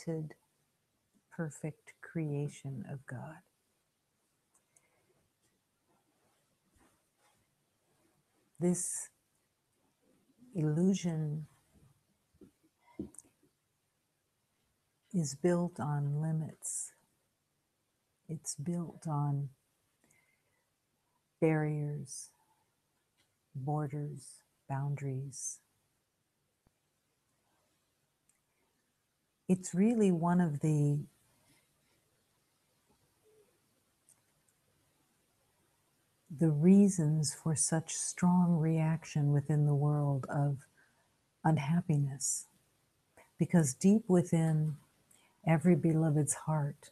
limited, perfect creation of God. This illusion is built on limits. It's built on barriers, borders, boundaries. It's really one of the reasons for such strong reaction within the world of unhappiness. Because deep within every beloved's heart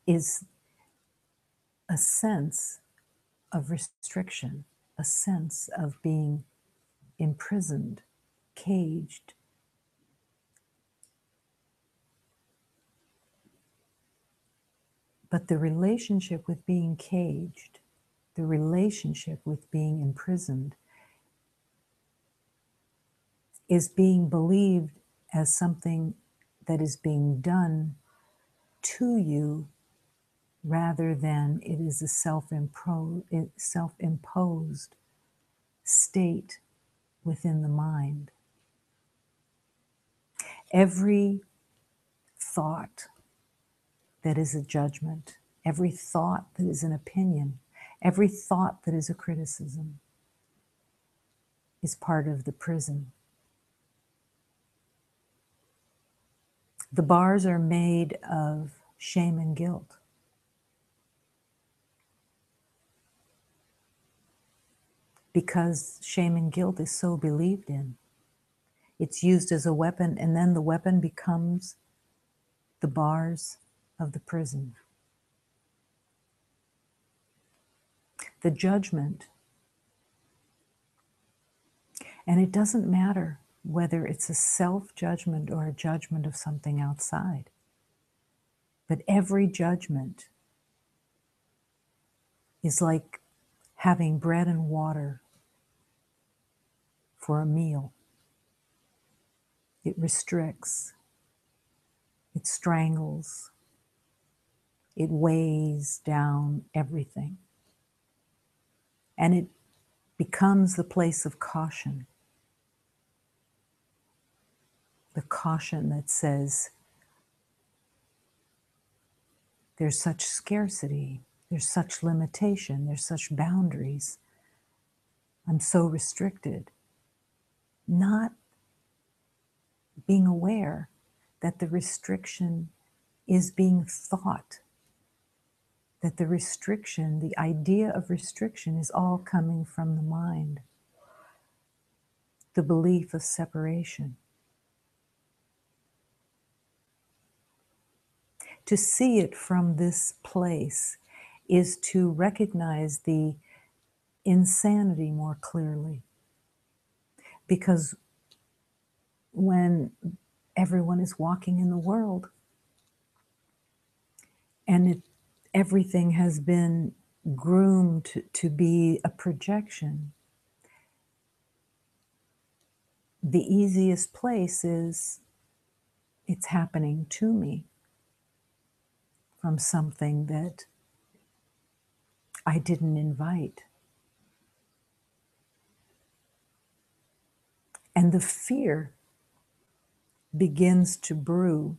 is a sense of restriction, a sense of being imprisoned, caged. But the relationship with being caged, the relationship with being imprisoned, is being believed as something that is being done to you rather than it is a self-imposed state within the mind. Every thought that is a judgment, every thought that is an opinion, every thought that is a criticism is part of the prison. The bars are made of shame and guilt. Because shame and guilt is so believed in. It's used as a weapon, and then the weapon becomes the bars of the prison. The judgment. And it doesn't matter whether it's a self-judgment or a judgment of something outside. But every judgment is like having bread and water for a meal. It restricts, it strangles, it weighs down everything. And it becomes the place of caution. The caution that says, there's such scarcity, there's such limitation, there's such boundaries. I'm so restricted. Not being aware that the restriction is being thought, that the restriction, the idea of restriction is all coming from the mind. The belief of separation. To see it from this place is to recognize the insanity more clearly. Because when everyone is walking in the world and everything has been groomed to be a projection, the easiest place is it's happening to me from something that I didn't invite. And the fear begins to brew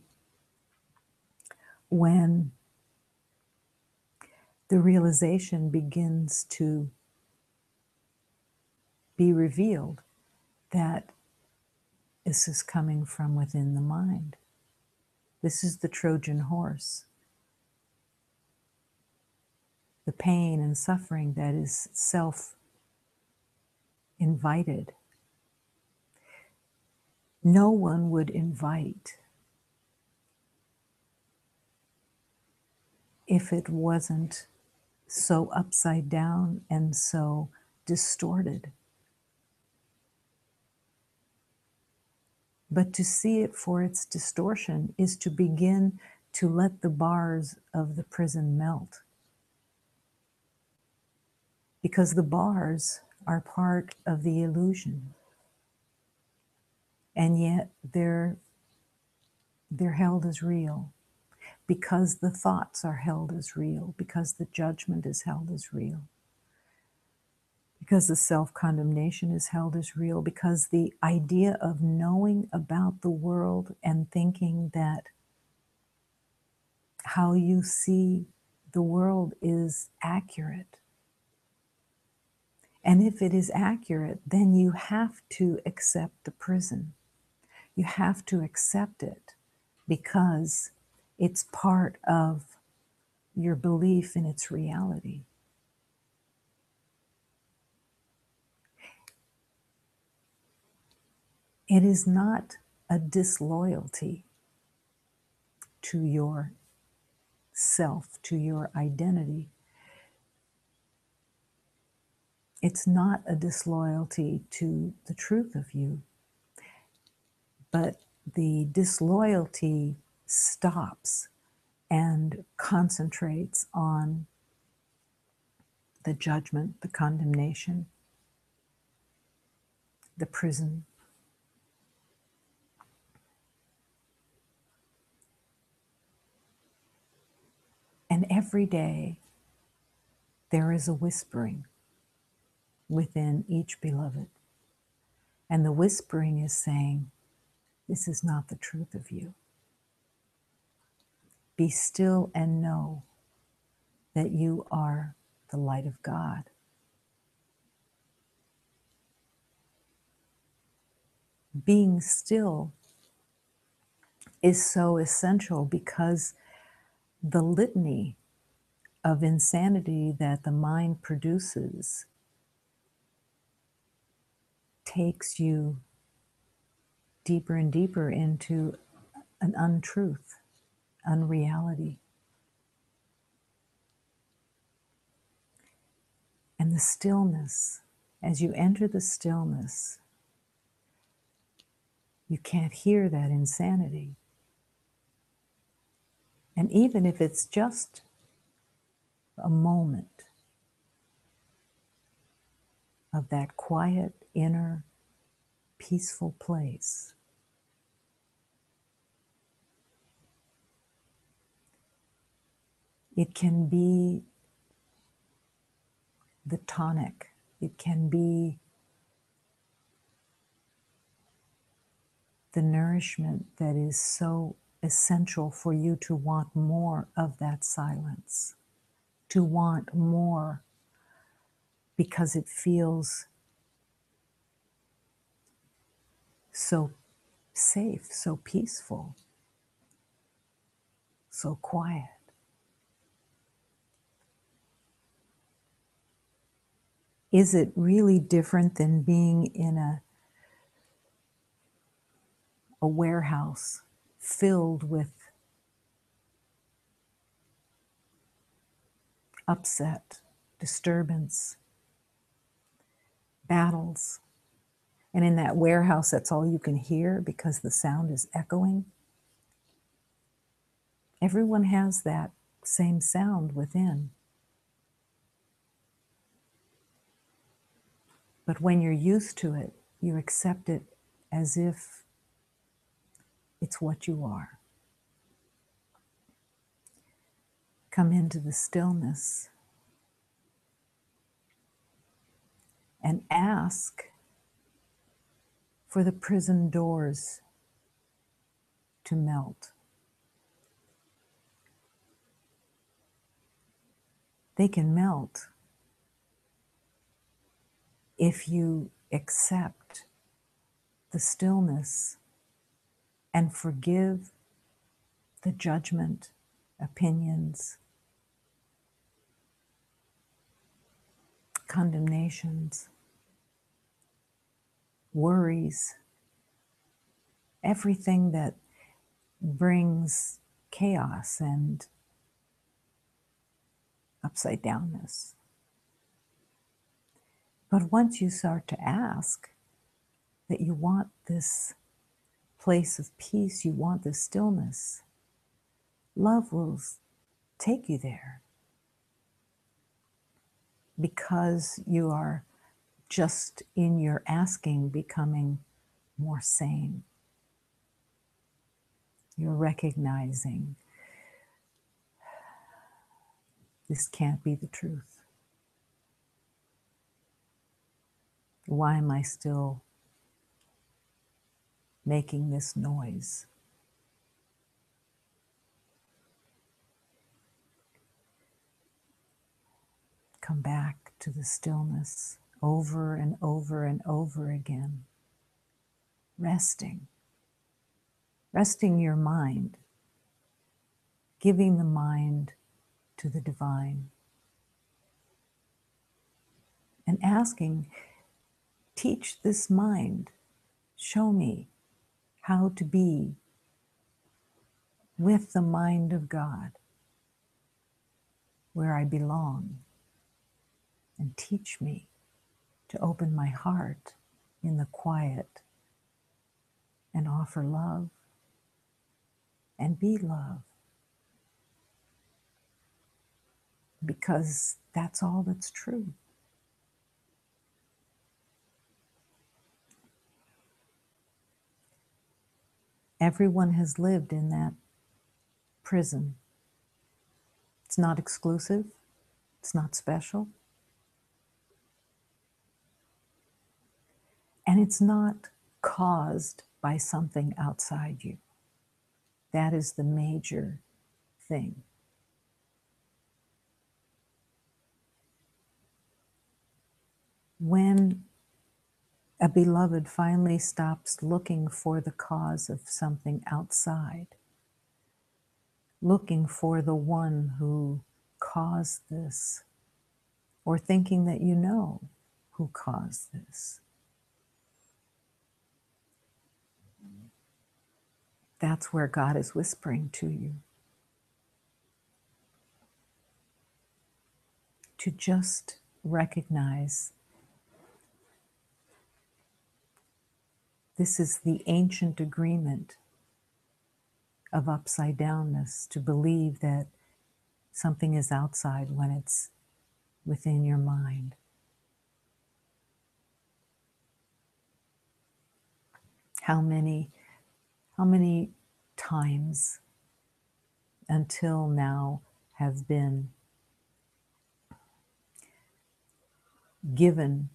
when the realization begins to be revealed that this is coming from within the mind. This is the Trojan horse. The pain and suffering that is self-invited. No one would invite if it wasn't so upside down and so distorted. But to see it for its distortion is to begin to let the bars of the prison melt. Because the bars are part of the illusion. And yet they're They're held as real because the thoughts are held as real, because the judgment is held as real, because the self-condemnation is held as real, because the idea of knowing about the world and thinking that how you see the world is accurate. And if it is accurate, then you have to accept the prison. You have to accept it because it's part of your belief in its reality. It is not a disloyalty to your self, to your identity. It's not a disloyalty to the truth of you, but the disloyalty stops and concentrates on the judgment, the condemnation, the prison. And every day there is a whispering within each beloved. And the whispering is saying, this is not the truth of you. Be still and know that you are the light of God. Being still is so essential because the litany of insanity that the mind produces takes you deeper and deeper into an untruth, unreality. And the stillness, as you enter the stillness, you can't hear that insanity. And even if it's just a moment of that quiet, inner, peaceful place, it can be the tonic. It can be the nourishment that is so essential for you to want more of that silence, to want more because it feels so safe, so peaceful, so quiet. Is it really different than being in a warehouse filled with upset, disturbance, battles? And in that warehouse, that's all you can hear because the sound is echoing. Everyone has that same sound within. But when you're used to it, you accept it as if it's what you are. Come into the stillness and ask for the prison doors to melt. They can melt if you accept the stillness and forgive the judgment, opinions, condemnations, worries, everything that brings chaos and upside downness. But once you start to ask that you want this place of peace, you want this stillness, love will take you there because you are just in your asking becoming more sane. You're recognizing this can't be the truth. Why am I still making this noise? Come back to the stillness over and over and over again. Resting your mind, giving the mind to the divine, and asking, teach this mind, show me how to be with the mind of God, where I belong, and teach me to open my heart in the quiet and offer love and be love, because that's all that's true. Everyone has lived in that prison. It's not exclusive. It's not special. And it's not caused by something outside you. That is the major thing. When a beloved finally stops looking for the cause of something outside, looking for the one who caused this, or thinking that you know who caused this, that's where God is whispering to you. To just recognize this is the ancient agreement of upside downness, to believe that something is outside when it's within your mind. How many times until now have been given,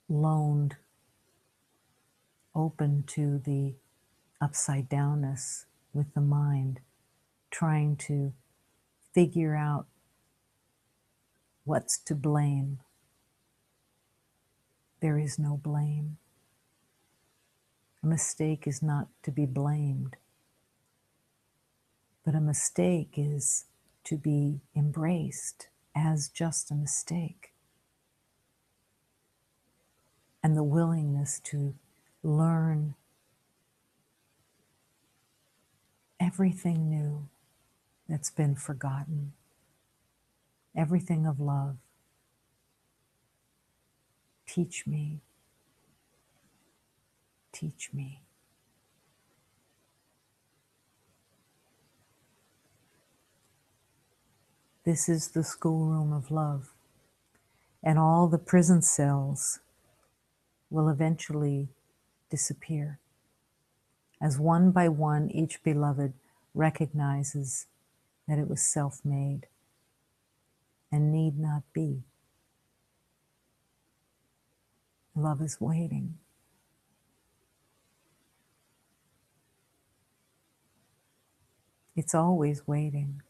loaned, open to the upside downness with the mind, trying to figure out what's to blame. There is no blame. A mistake is not to be blamed, but a mistake is to be embraced as just a mistake. And the willingness to learn everything new that's been forgotten, everything of love. Teach me, teach me. This is the schoolroom of love, and all the prison cells will eventually disappear, as one by one each beloved recognizes that it was self-made and need not be. Love is waiting. It's always waiting,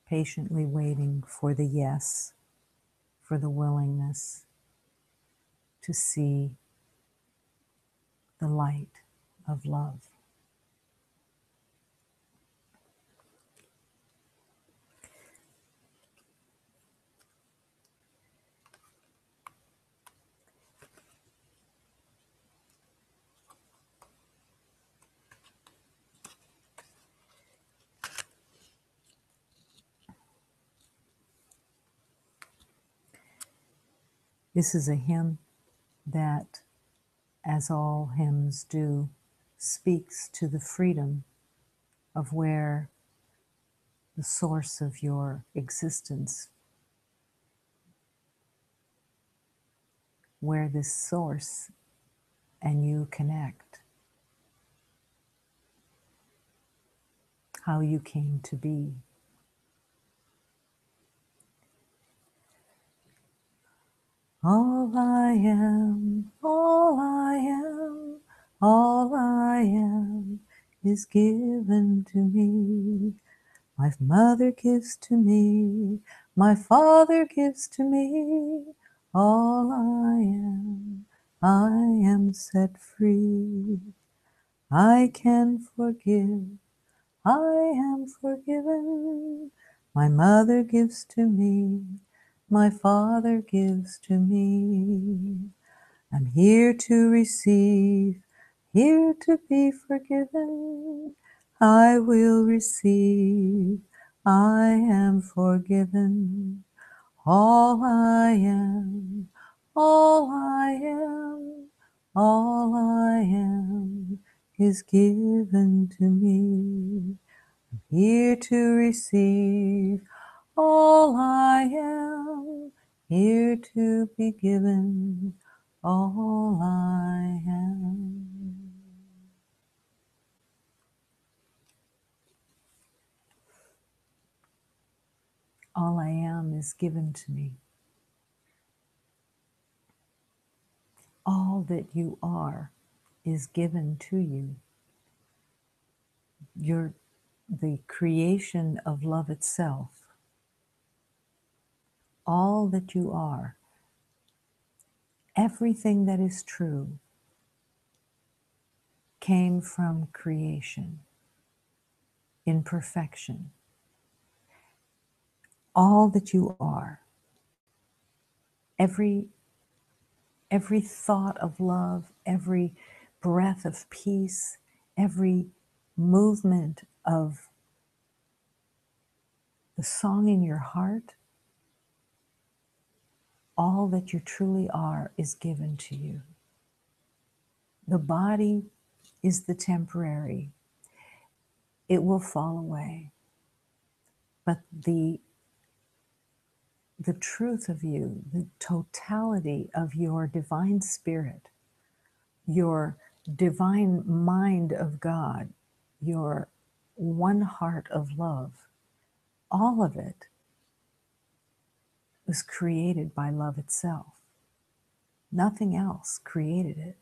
patiently waiting for the yes, for the willingness to see the light of love. This is a hymn that, as all hymns do, speaks to the freedom of where the source of your existence, where this source and you connect. how you came to be. All I am, all I am, all I am is given to me. My mother gives to me, my father gives to me. All I am set free. I can forgive, I am forgiven. My mother gives to me, my father gives to me. I'm here to receive, here to be forgiven. I will receive, I am forgiven. All I am, all I am, all I am is given to me. Here to receive all I am, here to be given all I am. All I am is given to me. All that you are is given to you. You're the creation of love itself. All that you are, everything that is true, came from creation in perfection. All that you are, every thought of love, every breath of peace, every movement of the song in your heart, all that you truly are is given to you. The body is the temporary. It will fall away. But the truth of you, the totality of your divine spirit, your divine mind of God, your one heart of love, all of it was created by love itself. Nothing else created it.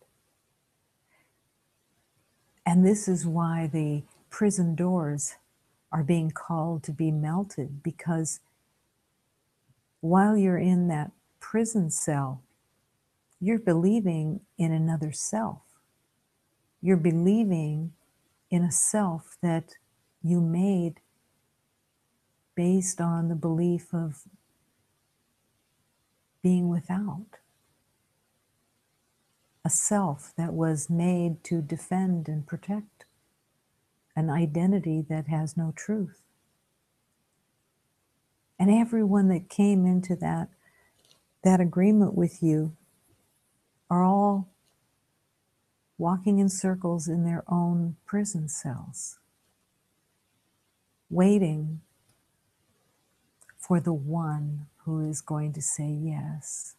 And this is why the prison doors are being called to be melted, because while you're in that prison cell, you're believing in another self. You're believing in a self that you made based on the belief of being without. A self that was made to defend and protect an identity that has no truth. And everyone that came into that agreement with you are all walking in circles in their own prison cells, waiting for the one who is going to say yes.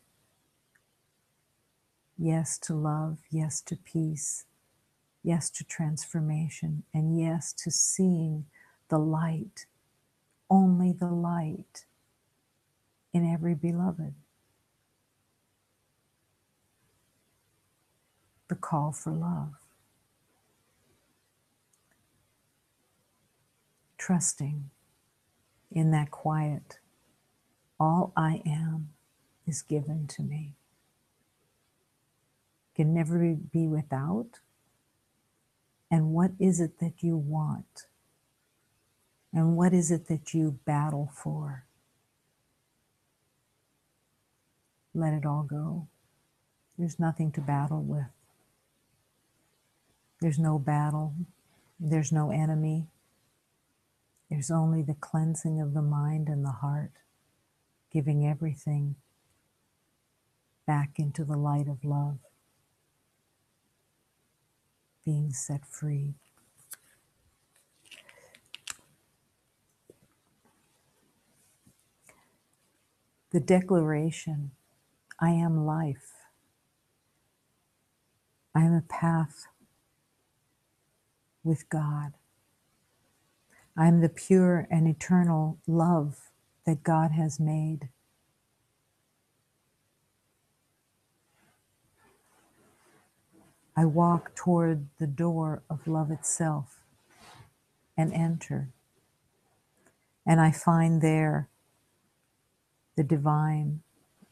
Yes to love, yes to peace, yes to transformation, and yes to seeing the light, only the light in every beloved. The call for love. Trusting in that quiet, all I am is given to me. Can never be without. And what is it that you want? And what is it that you battle for? Let it all go. There's nothing to battle with. There's no battle. There's no enemy. There's only the cleansing of the mind and the heart, giving everything back into the light of love, being set free. The declaration, I am life. I am a path with God. I am the pure and eternal love that God has made. I walk toward the door of love itself and enter, and I find there the divine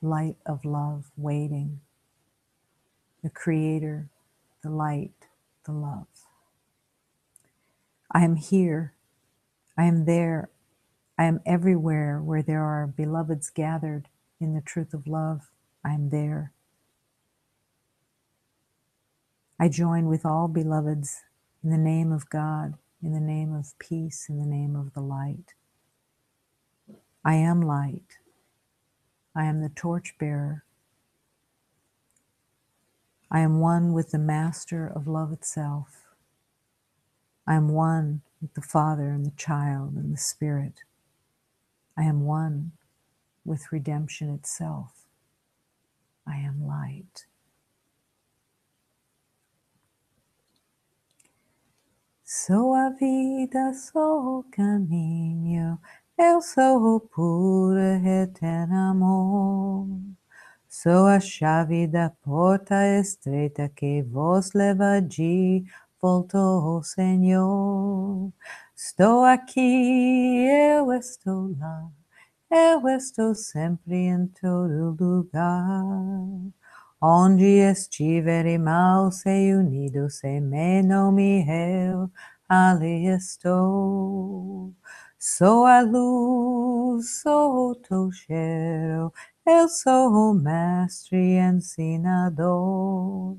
light of love waiting, the creator, the light, the love. I am here, I am there, I am everywhere where there are beloveds gathered in the truth of love. I am there. I join with all beloveds in the name of God, in the name of peace, in the name of the light. I am light. I am the torchbearer. I am one with the Master of love itself. I am one with the Father and the child and the Spirit. I am one with redemption itself. I am light. Sou a vida, sou o caminho, eu sou o puro e eterno amor. Sou a chave da porta estreita que vos leva de volta ao Senhor. Estou aqui, eu estou lá, eu estou sempre em todo lugar. Onde estiver irmão, sei unido, sei me nome eu, ali estou. Sou a luz, sou o teu cheiro, eu sou o mestre ensinador.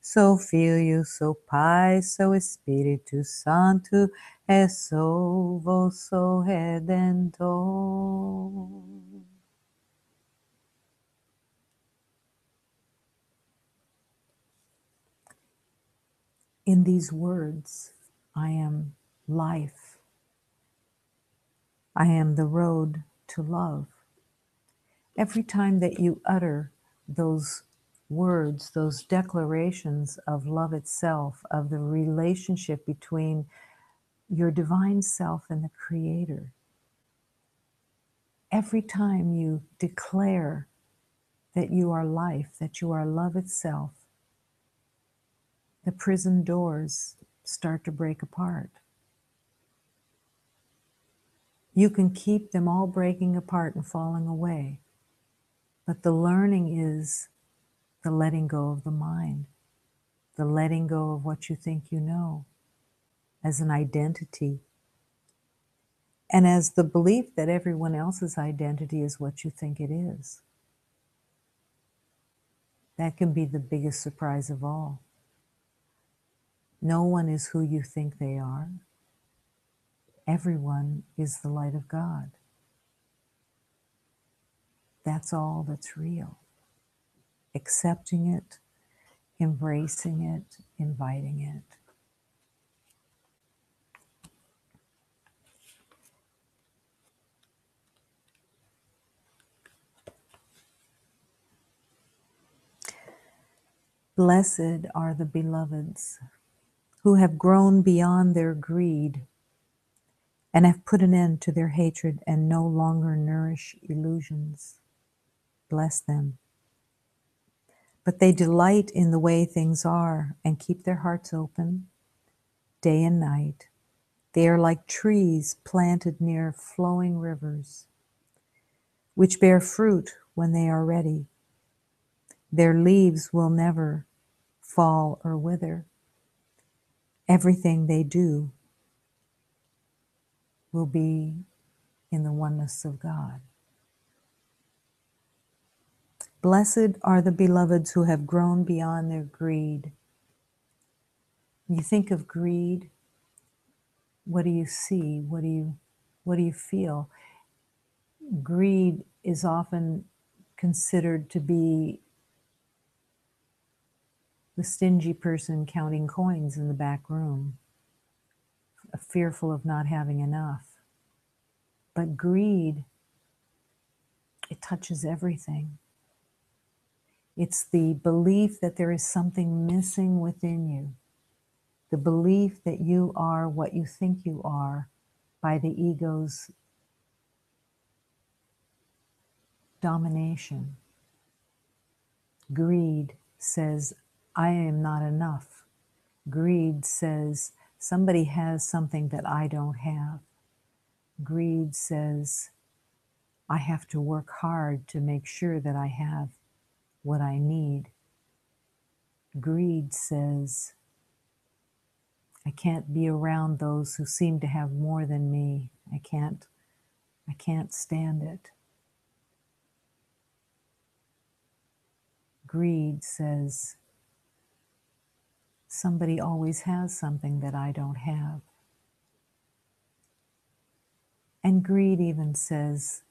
Sou filho, sou pai, sou Espírito Santo, e sou vosso redentor. In these words, I am life. I am the road to love. Every time that you utter those words, those declarations of love itself, of the relationship between your divine self and the Creator, every time you declare that you are life, that you are love itself, the prison doors start to break apart. You can keep them all breaking apart and falling away, but the learning is the letting go of the mind, the letting go of what you think you know as an identity, and as the belief that everyone else's identity is what you think it is. That can be the biggest surprise of all. No one is who you think they are. Everyone is the light of God. That's all that's real. Accepting it, embracing it, inviting it. Blessed are the beloveds who have grown beyond their greed and have put an end to their hatred and no longer nourish illusions. Bless them. But they delight in the way things are and keep their hearts open day and night. They are like trees planted near flowing rivers, which bear fruit when they are ready. Their leaves will never fall or wither. Everything they do will be in the oneness of God. Blessed are the beloveds who have grown beyond their greed. When you think of greed, what do you see? What do you feel? Greed is often considered to be the stingy person counting coins in the back room, fearful of not having enough. But greed, it touches everything. It's the belief that there is something missing within you, the belief that you are what you think you are, by the ego's domination. Greed says, I am not enough. Greed says, somebody has something that I don't have. Greed says, I have to work hard to make sure that I have what I need. Greed says, I can't be around those who seem to have more than me. I can't stand it. Greed says, somebody always has something that I don't have. And greed even says,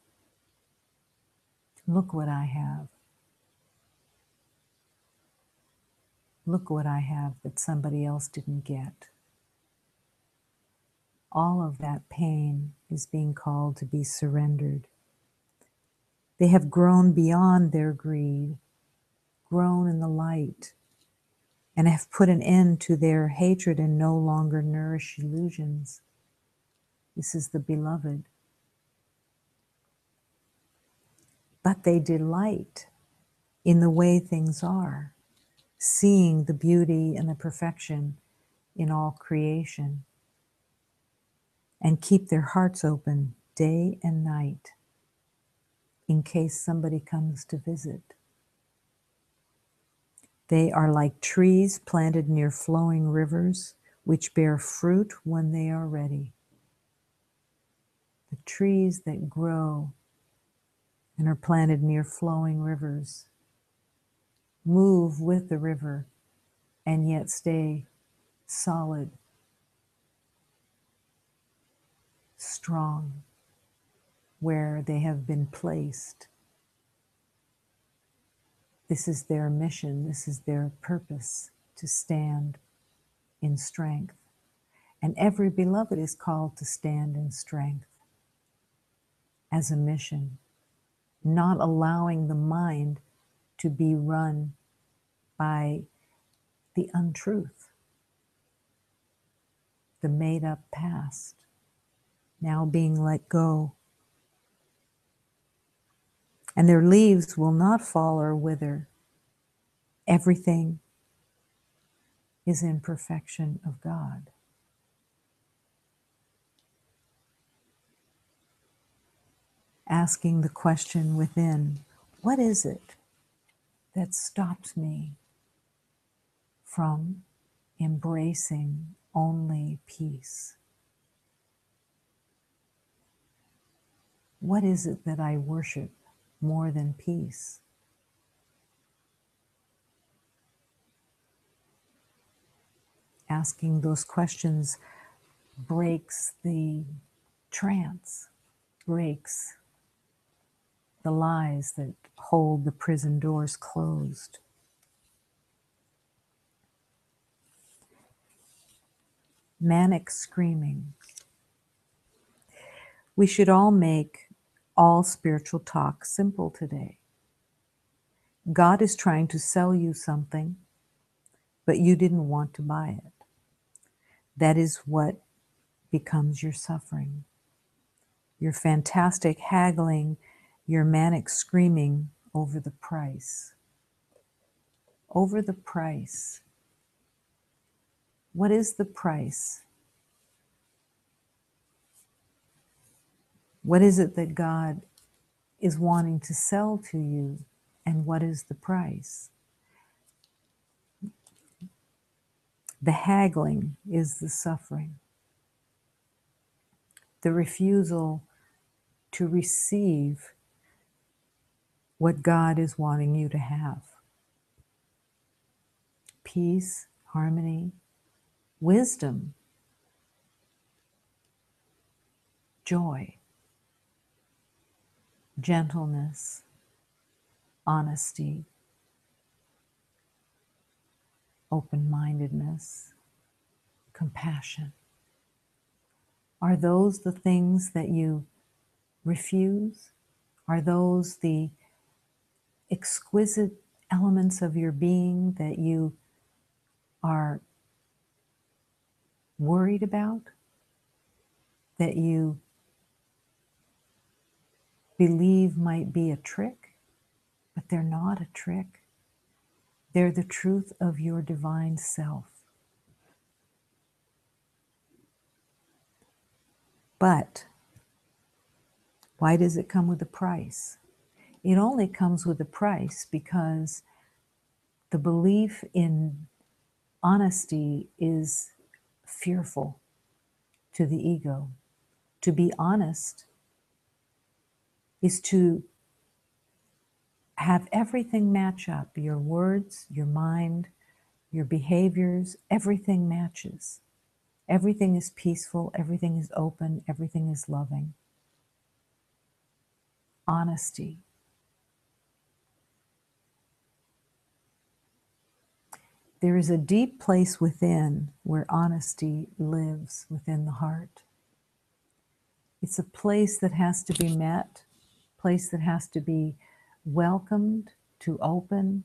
look what I have. Look what I have that somebody else didn't get. All of that pain is being called to be surrendered. They have grown beyond their greed, grown in the light, and have put an end to their hatred and no longer nourish illusions. This is the beloved. But they delight in the way things are, seeing the beauty and the perfection in all creation, and keep their hearts open day and night in case somebody comes to visit. They are like trees planted near flowing rivers, which bear fruit when they are ready. The trees that grow and are planted near flowing rivers move with the river and yet stay solid, strong, where they have been placed. This is their mission, this is their purpose, to stand in strength. And every beloved is called to stand in strength as a mission, not allowing the mind to be run by the untruth, the made-up past, now being let go. And their leaves will not fall or wither. Everything is in perfection of God. Asking the question within, what is it that stops me from embracing only peace? What is it that I worship more than peace? Asking those questions breaks the trance, breaks the lies that hold the prison doors closed. Manic screaming. We should all make all spiritual talk simple today. God is trying to sell you something, but you didn't want to buy it. That is what becomes your suffering. Your fantastic haggling, your manic screaming over the price. Over the price. What is the price? What is it that God is wanting to sell to you, and what is the price? The haggling is the suffering. The refusal to receive what God is wanting you to have. Peace, harmony, wisdom, joy, gentleness, honesty, open-mindedness, compassion. Are those the things that you refuse? Are those the exquisite elements of your being that you are worried about? that you believe might be a trick, but they're not a trick. They're the truth of your divine self. But why does it come with a price? It only comes with a price because the belief in honesty is fearful to the ego. To be honest is to have everything match up. Your words, your mind, your behaviors, everything matches. Everything is peaceful, everything is open, everything is loving. Honesty. There is a deep place within where honesty lives within the heart. It's a place that has to be met, a place that has to be welcomed, to open.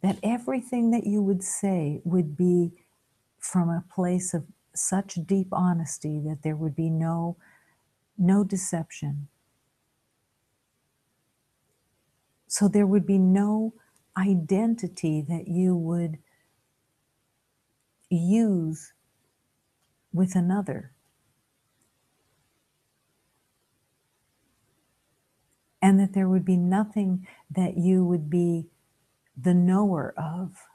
That everything that you would say would be from a place of such deep honesty that there would be no deception. So there would be no identity that you would use with another. And that there would be nothing that you would be the knower of.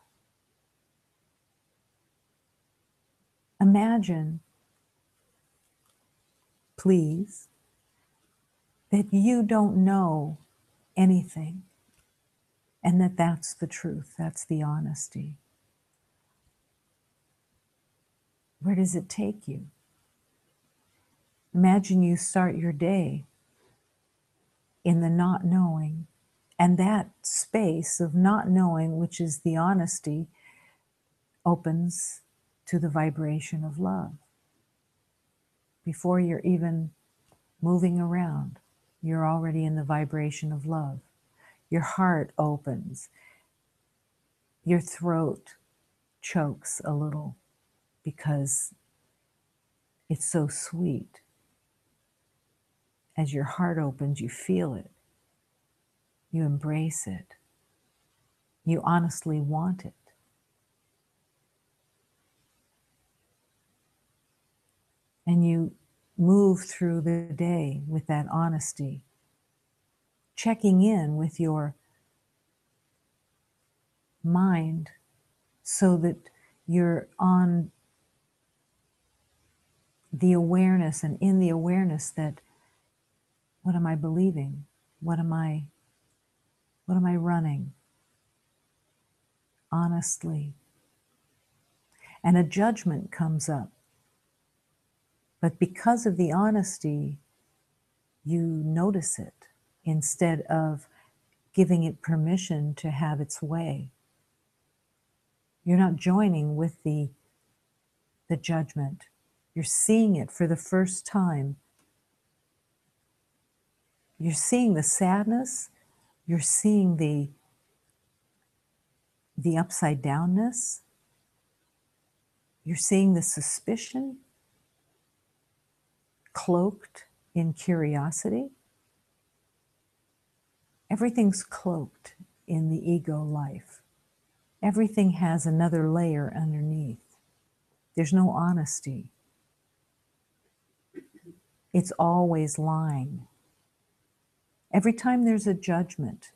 Imagine, please, that you don't know anything, and that that's the truth, that's the honesty. Where does it take you? Imagine you start your day in the not knowing, and that space of not knowing, which is the honesty, opens to the vibration of love. Before you're even moving around, you're already in the vibration of love. Your heart opens. Your throat chokes a little because it's so sweet. As your heart opens, you feel it. You embrace it. You honestly want it. And you move through the day with that honesty, checking in with your mind so that you're on the awareness and in the awareness that, what am I believing? What am I running? Honestly. And a judgment comes up. But because of the honesty, you notice it instead of giving it permission to have its way. You're not joining with the judgment. You're seeing it for the first time. You're seeing the sadness. You're seeing the upside downness. You're seeing the suspicion cloaked in curiosity. Everything's cloaked in the ego life. Everything has another layer underneath. There's no honesty. It's always lying. Every time there's a judgment,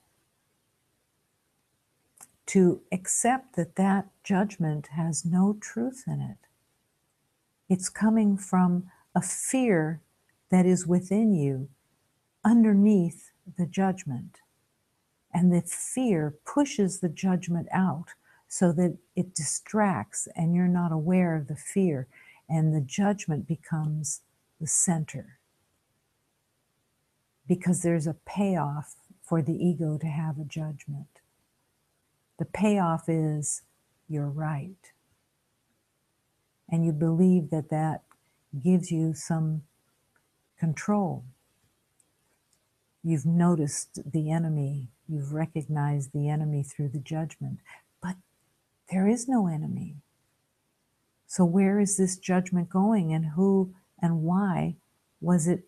to accept that that judgment has no truth in it. It's coming from a fear that is within you underneath the judgment. And the fear pushes the judgment out so that it distracts and you're not aware of the fear, and the judgment becomes the center. Because there's a payoff for the ego to have a judgment. The payoff is you're right. And you believe that that gives you some control. You've noticed the enemy. You've recognized the enemy through the judgment. But there is no enemy. So where is this judgment going, and who and why was it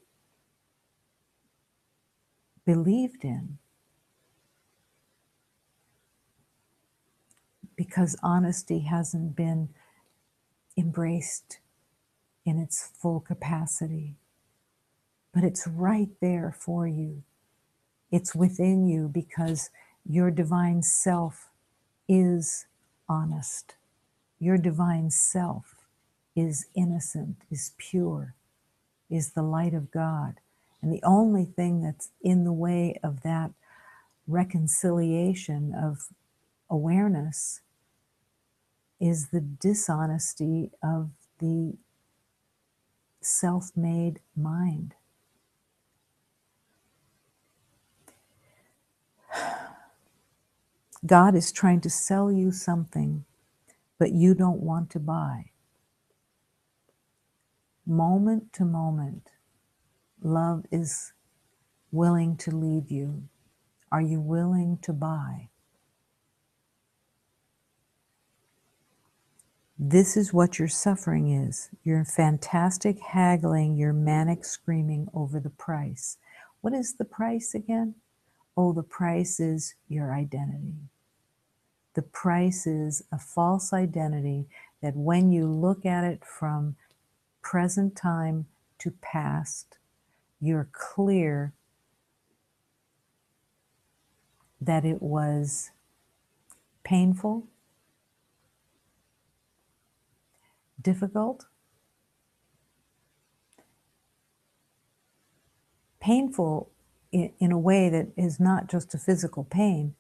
believed in? Because honesty hasn't been embraced in its full capacity. But it's right there for you. It's within you because your divine self is honest. Your divine self is innocent, is pure, is the light of God. And the only thing that's in the way of that reconciliation of awareness is the dishonesty of the self-made mind. God is trying to sell you something, but you don't want to buy. Moment to moment, love is willing to lead you. Are you willing to buy? This is what your suffering is. Your fantastic haggling, your manic screaming over the price. What is the price again? Oh, the price is your identity. The price is a false identity that when you look at it from present time to past, you're clear that it was painful, difficult, painful in a way that is not just a physical pain,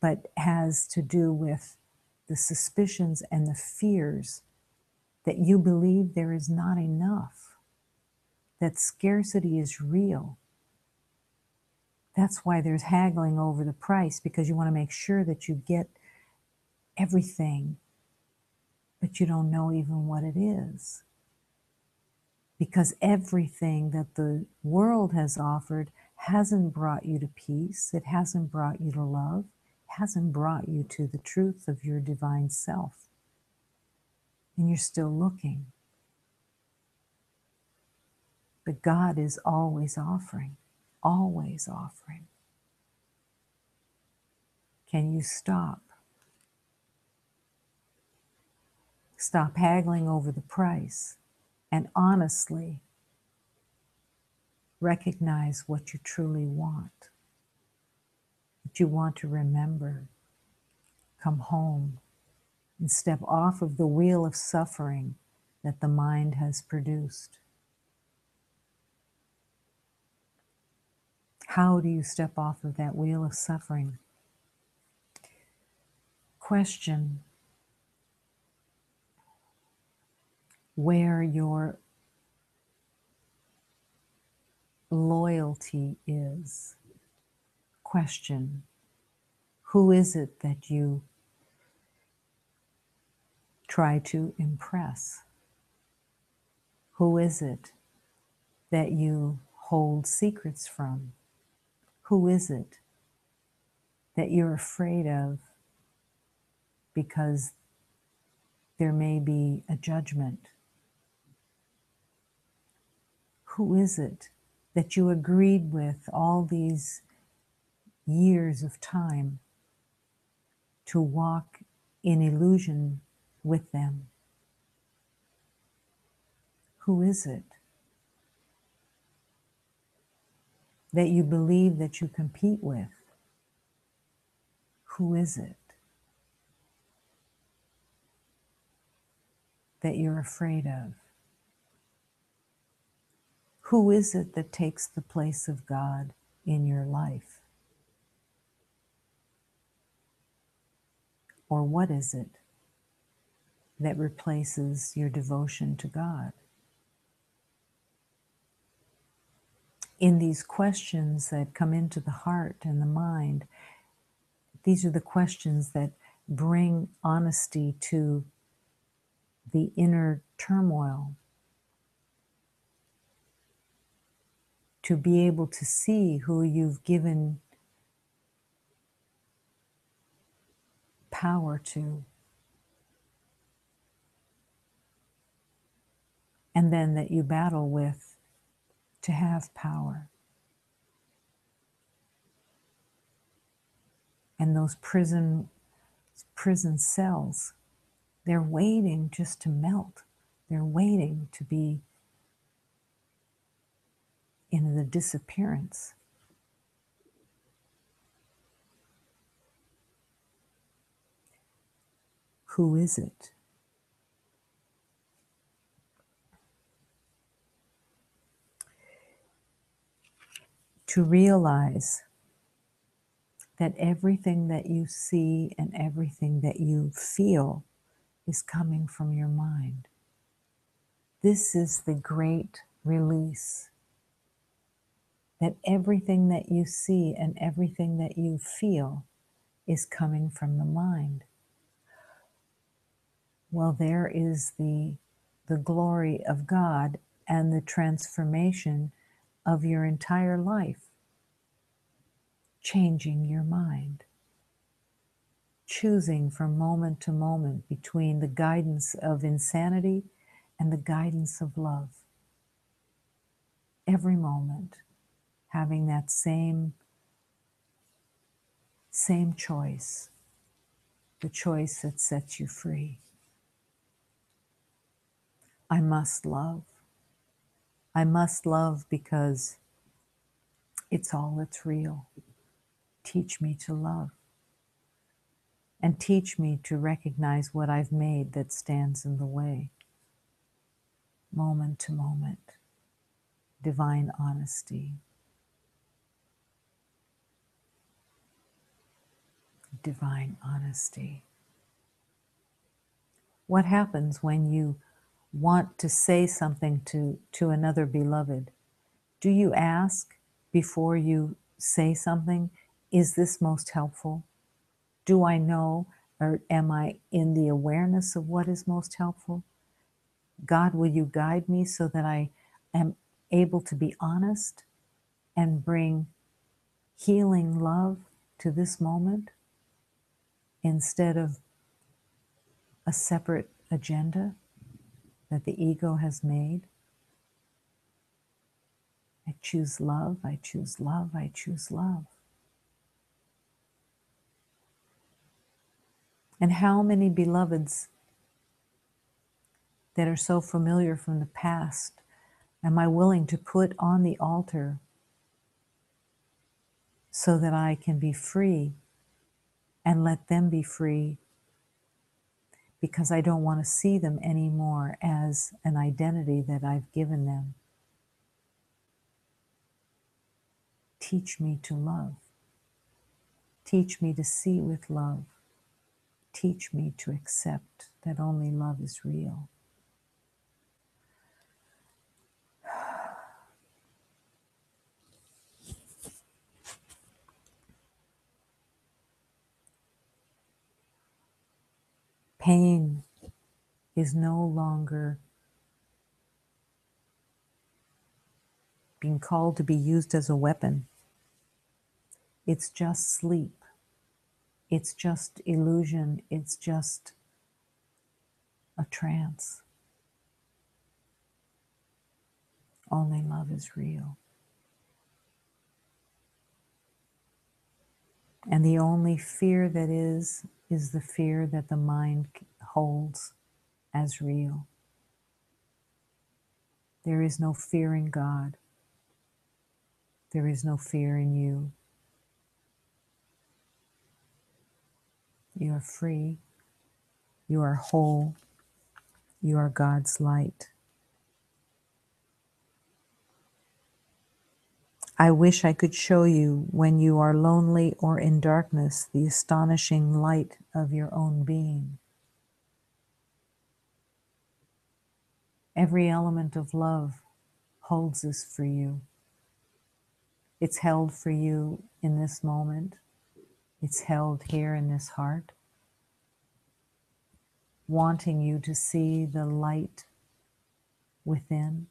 but has to do with the suspicions and the fears that you believe there is not enough, that scarcity is real. That's why there's haggling over the price, because you want to make sure that you get everything, but you don't know even what it is. Because everything that the world has offered hasn't brought you to peace, it hasn't brought you to love, it hasn't brought you to the truth of your divine self. And you're still looking. But God is always offering, always offering. Can you stop? Stop haggling over the price and honestly recognize what you truly want, what you want to remember. Come home and step off of the wheel of suffering that the mind has produced. How do you step off of that wheel of suffering? Question where your loyalty is. Question who is it that you try to impress? Who is it that you hold secrets from? Who is it that you're afraid of because there may be a judgment? Who is it that you agreed with all these years of time to walk in illusion with them? Who is it that you believe that you compete with? Who is it that you're afraid of? Who is it that takes the place of God in your life? Or what is it that replaces your devotion to God? In these questions that come into the heart and the mind, these are the questions that bring honesty to the inner turmoil, to be able to see who you've given power to, and then that you battle with to have power. And those prison cells, they're waiting just to melt. They're waiting to be in the disappearance. Who is it? To realize that everything that you see and everything that you feel is coming from your mind. This is the great release. That everything that you see and everything that you feel is coming from the mind. Well, there is the glory of God and the transformation of your entire life, changing your mind, choosing from moment to moment between the guidance of insanity and the guidance of love. Every moment having that same choice, the choice that sets you free. I must love. I must love because it's all that's real. Teach me to love. And teach me to recognize what I've made that stands in the way. Moment to moment. Divine honesty. Divine honesty. What happens when you want to say something to another beloved? Do you ask before you say something, is this most helpful? Do I know, or am I in the awareness of what is most helpful? God, will you guide me so that I am able to be honest and bring healing love to this moment instead of a separate agenda that the ego has made? I choose love, I choose love, I choose love. And how many beloveds that are so familiar from the past am I willing to put on the altar so that I can be free and let them be free, because I don't want to see them anymore as an identity that I've given them. Teach me to love. Teach me to see with love. Teach me to accept that only love is real. Pain is no longer being called to be used as a weapon. It's just sleep. It's just illusion. It's just a trance. Only love is real. And the only fear that is the fear that the mind holds as real. There is no fear in God. There is no fear in you. You are free. You are whole. You are God's light. I wish I could show you, when you are lonely or in darkness, the astonishing light of your own being. Every element of love holds this for you. It's held for you in this moment. It's held here in this heart, wanting you to see the light within,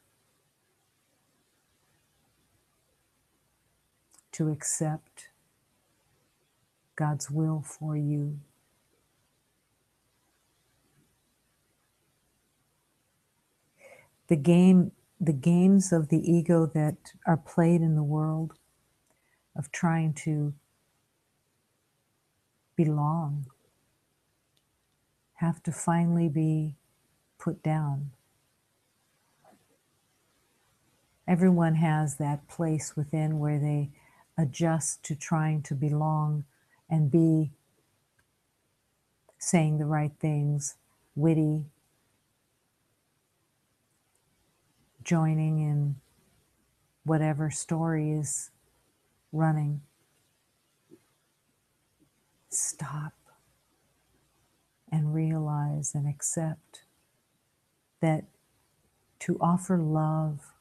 to accept God's will for you. the games of the ego that are played in the world of trying to belong have to finally be put down. Everyone has that place within where they adjust to trying to belong and be saying the right things, witty, joining in whatever story is running. Stop and realize and accept that to offer love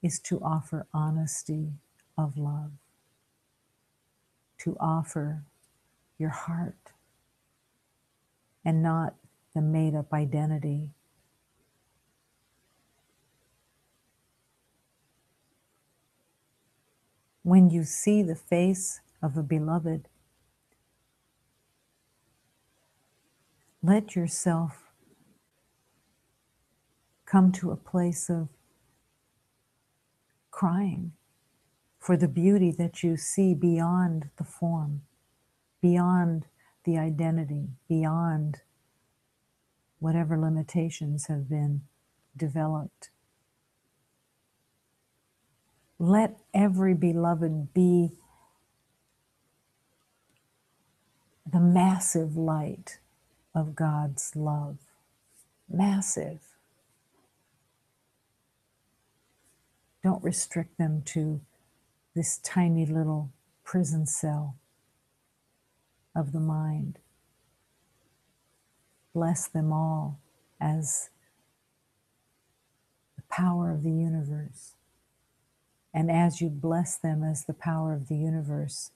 is to offer honesty of love, to offer your heart and not the made-up identity. When you see the face of a beloved, let yourself come to a place of crying for the beauty that you see beyond the form, beyond the identity, beyond whatever limitations have been developed. Let every beloved be the massive light of God's love. Massive. Don't restrict them to this tiny little prison cell of the mind. Bless them all as the power of the universe. And as you bless them as the power of the universe,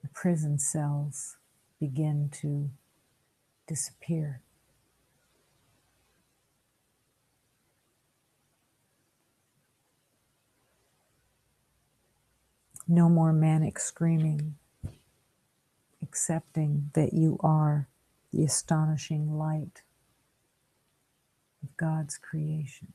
the prison cells begin to disappear. No more manic screaming, accepting that you are the astonishing light of God's creation.